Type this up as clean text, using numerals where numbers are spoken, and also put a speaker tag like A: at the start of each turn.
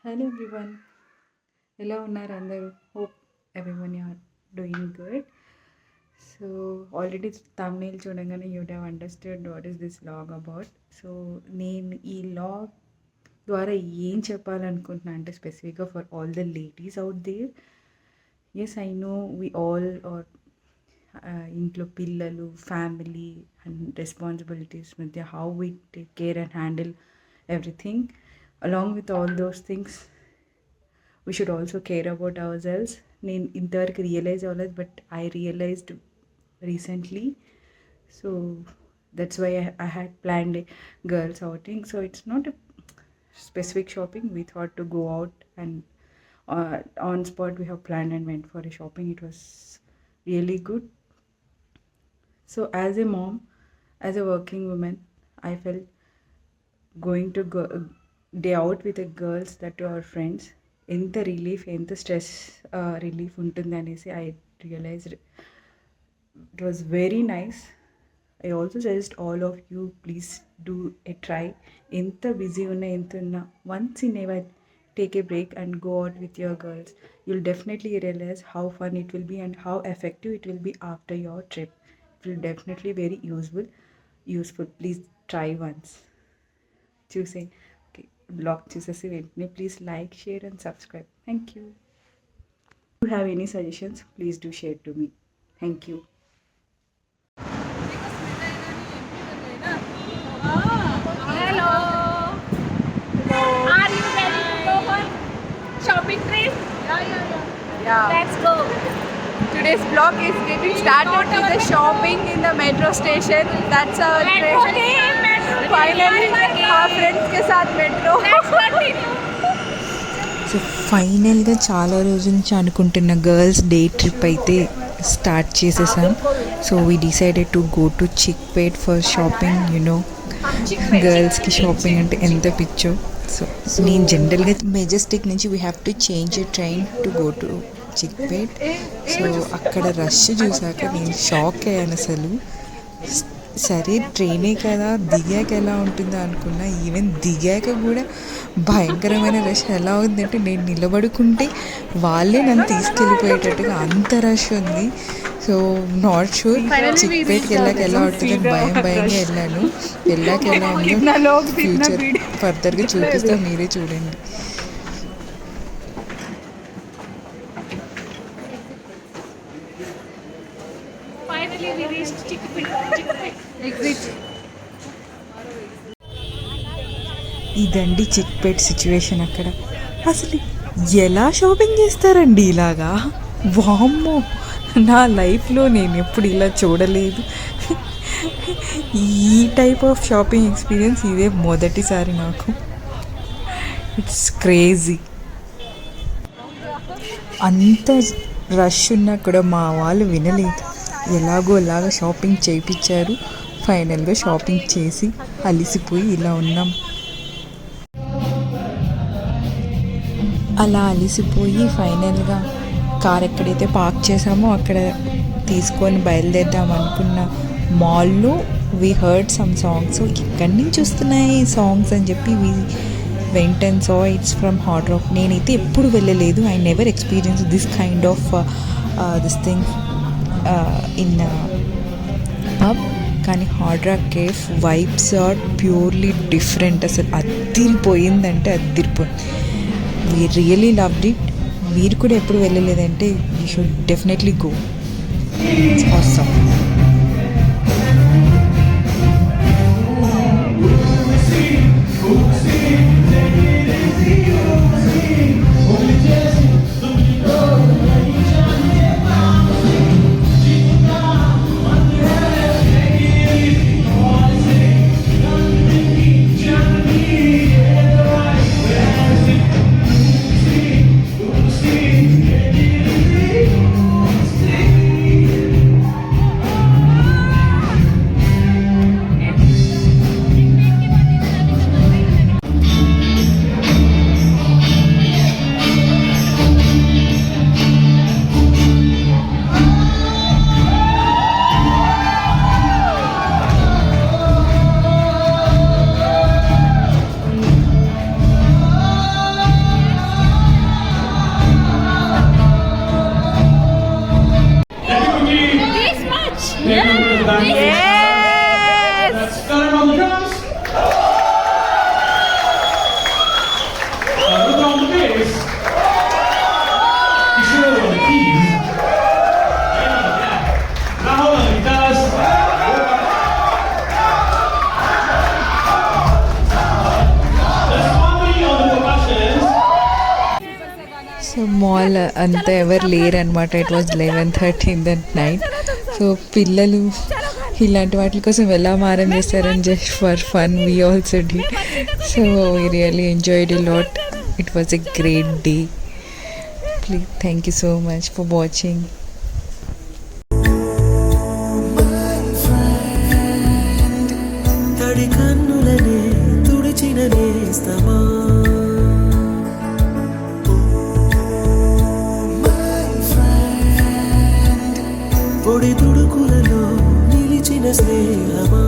A: Hello everyone. ఎలా ఉన్నారు అందరూ? Hope everyone are doing good. So already thumbnail చూడంగానే would have understood what is this log about. So నేను ఈ log ద్వారా ఏం చెప్పాలనుకుంటున్నా అంటే స్పెసిఫిక్గా for all the ladies out there. Yes, I know we all are ఇంట్లో పిల్లలు, ఫ్యామిలీ అండ్ రెస్పాన్సిబిలిటీస్ మధ్య how we take care and handle everything. Along with all those things, we should also care about ourselves. నేను ఇంతవరకు realise అవ్వలేదు, but I realised recently. So that's why I had planned a girls outing. So it's not a specific shopping. We thought to go out and on spot we have planned and went for a shopping. It was really good. So as a mom, as a working woman, I felt going to go day out with girls that our friends ఎంత relief, ఎంత stress relief ఉంటుంది అనేసి I realised. It was very nice. I also suggest all of you, please do a try. ఎంత busy ఉన్నా, ఎంత ఉన్నా, once in ever take a break and go out with your girls. You'll definitely realize how fun it will be and how effective it will be after your trip. It will definitely very useful. Please try once. Choosing blog చూసేసి వెంటనే please like, share and subscribe. Thank you. You have any suggestions, please do share to me. Thank you.
B: Hello. Are you ready to go for shopping trip?
C: Yeah.
B: Let's go.
C: Today's vlog is getting started with the shopping in the metro station. That's our
B: Metro
C: trip.
B: game, metro.
C: Finally, our friends के साथ metro.
B: Let's continue.
D: So ఫైనల్గా చాలా రోజుల నుంచి అనుకుంటున్న girls day trip అయితే start చేసేసాం. So we decided to go to Chickpet for shopping. You know గర్ల్స్కి షాపింగ్ అంటే ఎంత పిచ్చో. సో నేను జనరల్గా మెజెస్టిక్ నుంచి we have to change a train to go to Chickpet. So అక్కడ రష్ చూసాక నేను షాక్ అయ్యాను అసలు. సరే ట్రైనే కదా, దిగాక ఎలా ఉంటుందో అనుకున్నా. ఈవెన్ దిగాక కూడా భయంకరమైన రష్. ఎలా ఉందంటే నేను నిలబడుకుంటే వాళ్ళే నన్ను తీసుకెళ్ళిపోయేటట్టుగా అంత రష్ ఉంది. సో నాట్ షూర్ చిక్పేట్కి వెళ్ళాక ఎలా ఉంటుందని భయంగా వెళ్ళాను. వెళ్ళాక ఎలా ఉందో ఫ్యూచర్ ఫర్దర్గా చూపిస్తా, మీరే చూడండి.
B: Finally we reached Chickpet.
C: Exit.
D: ఇదండి చిక్పేట్ సిచ్యువేషన్. అక్కడ అసలు ఎలా షాపింగ్ చేస్తారండి ఇలాగా? వామ్మో, నా లైఫ్లో నేను ఎప్పుడు ఇలా చూడలేదు. ఈ టైప్ ఆఫ్ షాపింగ్ ఎక్స్పీరియన్స్ ఇదే మొదటిసారి నాకు. It's crazy. అంత రష్ ఉన్నా కూడా మా వాళ్ళు వినలేదు. ఎలాగోలాగా షాపింగ్ చేయించారు. ఫైనల్గా షాపింగ్ చేసి అలిసిపోయి ఇలా ఉన్నాం. అలా అలిసిపోయి ఫైనల్గా కార్ ఎక్కడైతే పార్క్ చేసామో అక్కడ తీసుకొని బయలుదేద్దాం అనుకున్న మాల్లో వీ హర్డ్ సమ్ సాంగ్స్. ఇక్కడి నుంచి వస్తున్నాయి సాంగ్స్ అని చెప్పి we went and saw it's from Hard Rock. నేనైతే ఎప్పుడు వెళ్ళలేదు. I never experience this kind of this thing in pub. కానీ Hard Rock cafe vibes are purely different. అసలు అద్దిరిపోయిందంటే అద్దిరిపోయింది. We really loved it. మీరు కూడా ఎప్పుడు వెళ్ళలేదంటే you should definitely go. It's awesome. వాళ్ళు అంత ఎవరు లేరు అనమాట. It was 11:30 in that night. So పిల్లలు ఇలాంటి వాటి కోసం ఎలా మారం చేస్తారని just for fun we also did. So we really enjoyed a lot. It was a great day. Please thank you so much for watching.
E: తడి కన్నులనే తుడిచిన నేస్తమా పొడి తుడుకులలో నిలిచిన స్నేహమా